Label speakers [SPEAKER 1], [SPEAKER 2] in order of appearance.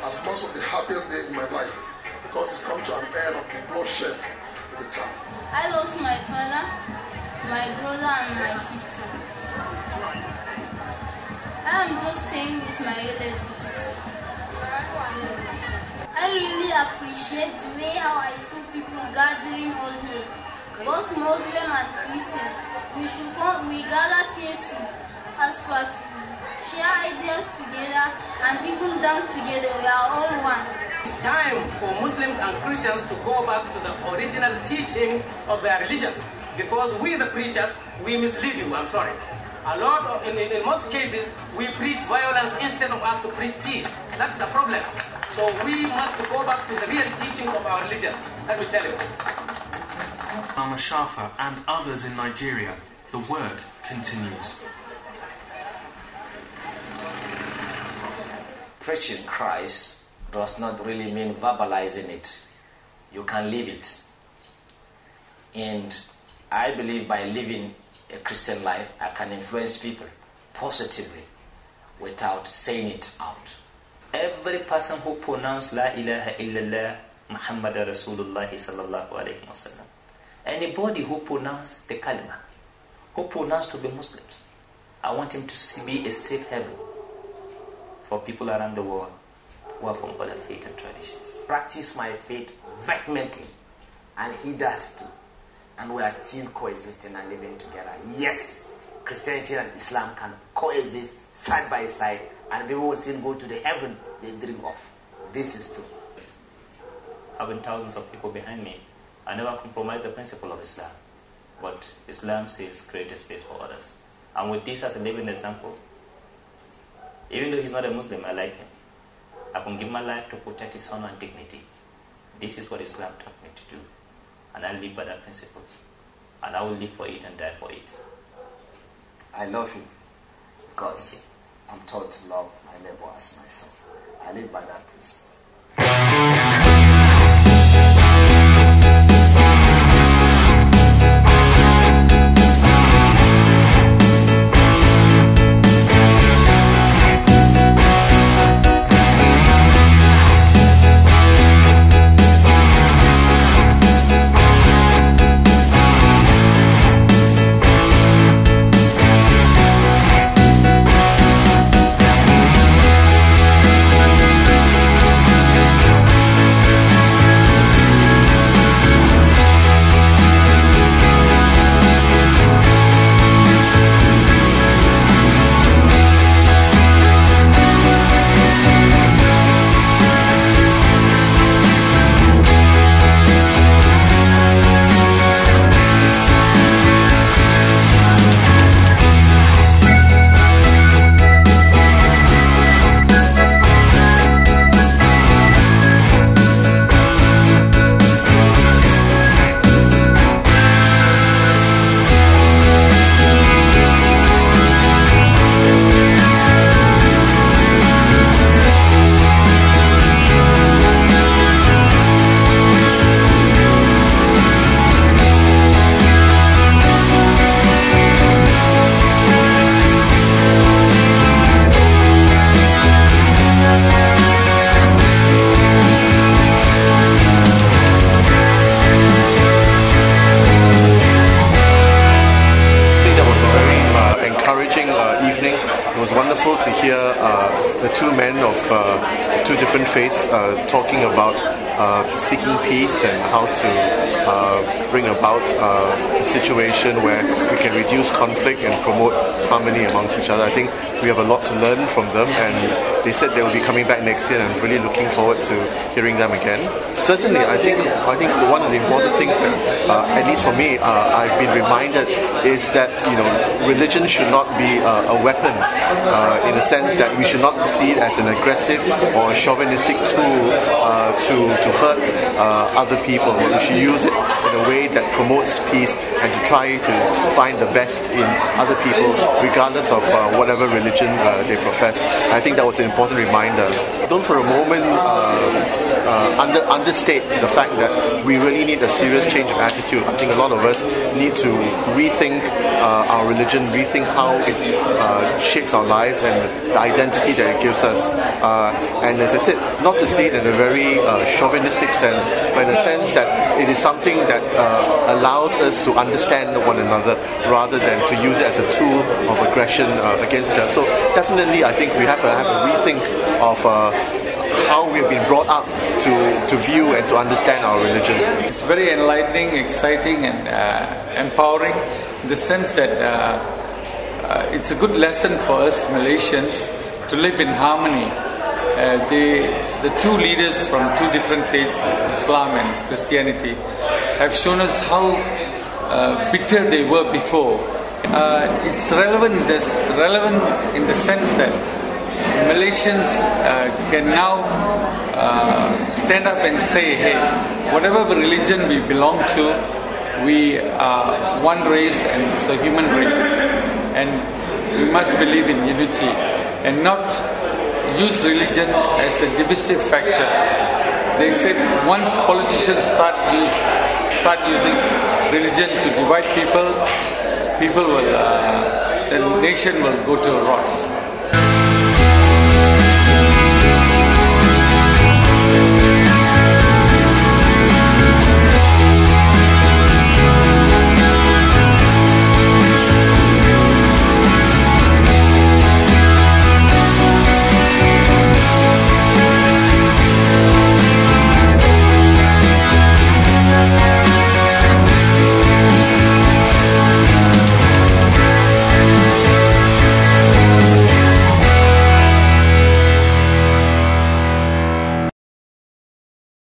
[SPEAKER 1] as most of the happiest day in my life because it's come to an end of the bloodshed in the town.
[SPEAKER 2] I lost my father, my brother and my sister. I am just staying with my relatives. I really appreciate the way how I saw people gathering all here. Both Muslim and Christian. We gathered here to aspire to share ideas together and even dance together. We are all one.
[SPEAKER 3] It's time for Muslims and Christians to go back to the original teachings of their religions, because we the preachers, we mislead you. I'm sorry. In most cases, we preach violence instead of us to preach peace. That's the problem. So we must go back to the real teachings of our religion. Let me tell you.
[SPEAKER 4] Mama Shafa and others in Nigeria, the work continues.
[SPEAKER 5] Preaching Christ does not really mean verbalizing it. You can live it. And I believe by living a Christian life, I can influence people positively without saying it out. Every person who pronounces La ilaha illallah Muhammad Rasulullah sallallahu alayhi wa sallam, anybody who pronounces the kalima, who pronounces to be Muslims, I want him to be a safe haven for people around the world who are from other faith and traditions. Practice my faith vehemently, and he does too. And we are still coexisting and living together. Yes, Christianity and Islam can coexist side by side, and people will still go to the heaven they dream of. This is true. Having thousands of people behind me, I never compromise the principle of Islam. But Islam says create a space for others. And with this as a living example, even though he's not a Muslim, I like him. I can give my life to protect his honor and dignity. This is what Islam taught me to do. And I live by that principles. And I will live for it and die for it. I love him because I'm taught to love my neighbor as myself. I live by that principle. It was wonderful to hear the two men of two different faiths talking about seeking peace and how to bring about a situation where we can reduce conflict and promote harmony amongst each other. I think we have a lot to learn from them, and they said they will be coming back next year, and I'm really looking forward to hearing them again. Certainly, I think one of the important things that, at least for me, I've been reminded is that religion should not be a weapon, in the sense that we should not see it as an aggressive or chauvinistic tool to hurt other people. We should use it in a way that promotes peace and to try to find the best in other people, regardless of whatever religion they profess. I think that was an important reminder. Don't for a moment
[SPEAKER 6] understate the fact that we really need a serious change of attitude. I think a lot of us need to rethink our religion, rethink how it shapes our lives and the identity that it gives us. And as I said, not to see it in a very chauvinistic sense, but in a sense that it is something that allows us to understand one another rather than to use it as a tool of aggression against each other. So definitely I think we have to have a rethink of how we've been brought up to view and to understand our religion.
[SPEAKER 7] It's very enlightening, exciting and empowering in the sense that it's a good lesson for us Malaysians to live in harmony. The two leaders from two different faiths, Islam and Christianity, have shown us how bitter they were before. It's relevant in the sense that Malaysians can now stand up and say, hey, whatever religion we belong to, we are one race and it's the human race. And we must believe in unity and not use religion as a divisive factor. They said once politicians start using religion to divide people will, the nation will go to rot.